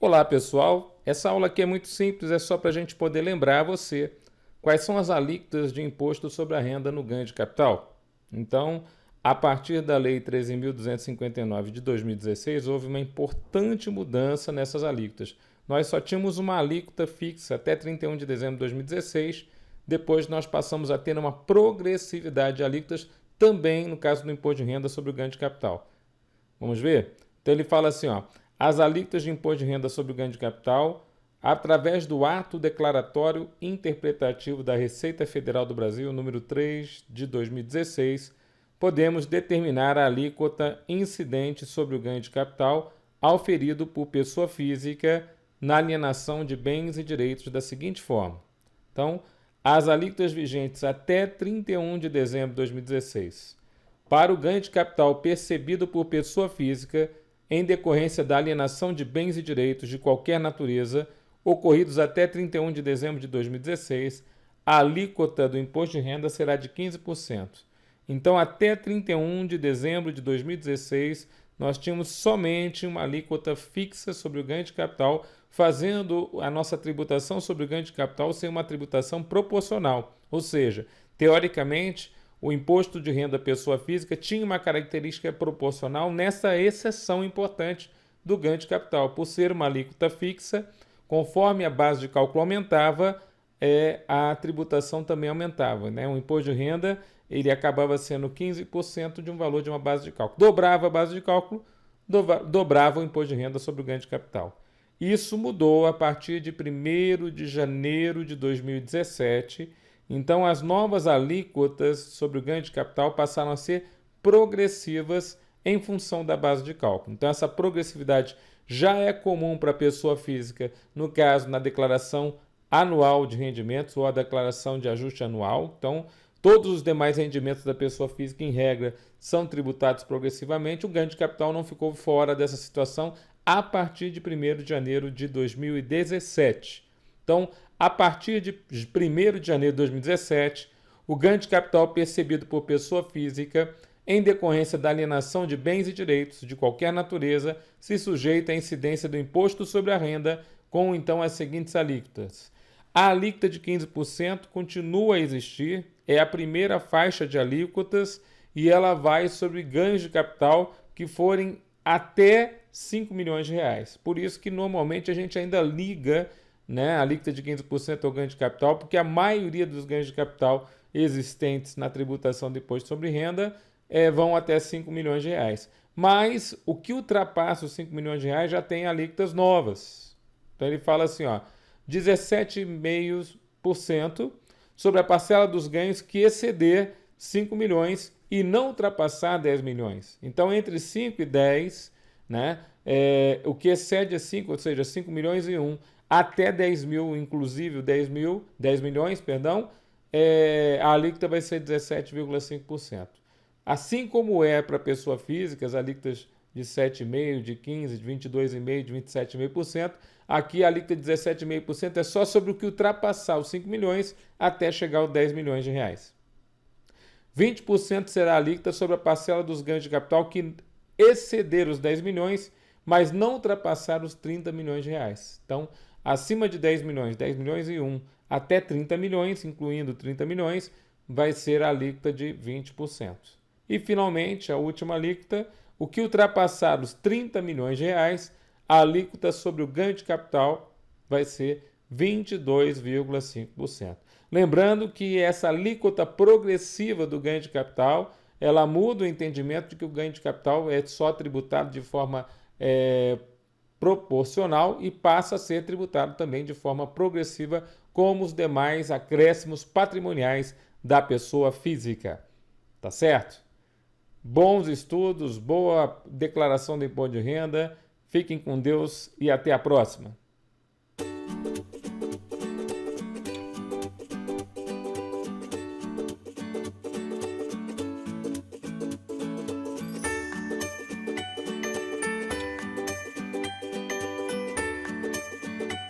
Olá pessoal, essa aula aqui é muito simples, é só para a gente poder lembrar a você quais são as alíquotas de imposto sobre a renda no ganho de capital. Então, a partir da Lei 13.259 de 2016, houve uma importante mudança nessas alíquotas. Nós só tínhamos uma alíquota fixa até 31 de dezembro de 2016, depois nós passamos a ter uma progressividade de alíquotas também no caso do imposto de renda sobre o ganho de capital. Vamos ver? Então ele fala assim, ó, as alíquotas de imposto de renda sobre o ganho de capital, através do ato declaratório interpretativo da Receita Federal do Brasil, número 3 de 2016, podemos determinar a alíquota incidente sobre o ganho de capital auferido por pessoa física na alienação de bens e direitos da seguinte forma. Então, as alíquotas vigentes até 31 de dezembro de 2016 para o ganho de capital percebido por pessoa física em decorrência da alienação de bens e direitos de qualquer natureza ocorridos até 31 de dezembro de 2016, a alíquota do imposto de renda será de 15%. Então, até 31 de dezembro de 2016, nós tínhamos somente uma alíquota fixa sobre o ganho de capital, fazendo a nossa tributação sobre o ganho de capital ser uma tributação proporcional. Ou seja, teoricamente, o imposto de renda pessoa física tinha uma característica proporcional nessa exceção importante do ganho de capital. Por ser uma alíquota fixa, conforme a base de cálculo aumentava, a tributação também aumentava, né? O imposto de renda ele acabava sendo 15% de um valor de uma base de cálculo. Dobrava a base de cálculo, dobrava o imposto de renda sobre o ganho de capital. Isso mudou a partir de 1º de janeiro de 2017. Então, as novas alíquotas sobre o ganho de capital passaram a ser progressivas em função da base de cálculo. Então, essa progressividade já é comum para a pessoa física, no caso, na declaração anual de rendimentos ou a declaração de ajuste anual. Então, todos os demais rendimentos da pessoa física, em regra, são tributados progressivamente. O ganho de capital não ficou fora dessa situação a partir de 1º de janeiro de 2017. Então, a partir de 1º de janeiro de 2017, o ganho de capital percebido por pessoa física em decorrência da alienação de bens e direitos de qualquer natureza se sujeita à incidência do imposto sobre a renda com, então, as seguintes alíquotas. A alíquota de 15% continua a existir, é a primeira faixa de alíquotas e ela vai sobre ganhos de capital que forem até 5 milhões de reais. Por isso que normalmente a gente ainda liga, né, a alíquota de 15% ao ganho de capital, porque a maioria dos ganhos de capital existentes na tributação do imposto sobre renda vão até 5 milhões de reais. Mas o que ultrapassa os 5 milhões de reais já tem alíquotas novas. Então ele fala assim, ó, 17,5% sobre a parcela dos ganhos que exceder 5 milhões e não ultrapassar 10 milhões. Então, entre 5 e 10, né, o que excede 5, ou seja, 5 milhões e 1, até 10 mil, inclusive 10 milhões, a alíquota vai ser 17,5%. Assim como é para pessoa física, as alíquotas de 7,5%, de 15%, de 22,5%, de 27,5%, aqui a alíquota de 17,5% é só sobre o que ultrapassar os 5 milhões até chegar aos 10 milhões de reais. 20% será a alíquota sobre a parcela dos ganhos de capital que exceder os 10 milhões, mas não ultrapassar os 30 milhões de reais. Então, acima de 10 milhões e 1, até 30 milhões, incluindo 30 milhões, vai ser a alíquota de 20%. E, finalmente, a última alíquota, o que ultrapassar os 30 milhões de reais, a alíquota sobre o ganho de capital vai ser 22,5%. Lembrando que essa alíquota progressiva do ganho de capital, ela muda o entendimento de que o ganho de capital é só tributado de forma proporcional e passa a ser tributado também de forma progressiva, como os demais acréscimos patrimoniais da pessoa física. Tá certo? Bons estudos, boa declaração do imposto de renda, fiquem com Deus e até a próxima.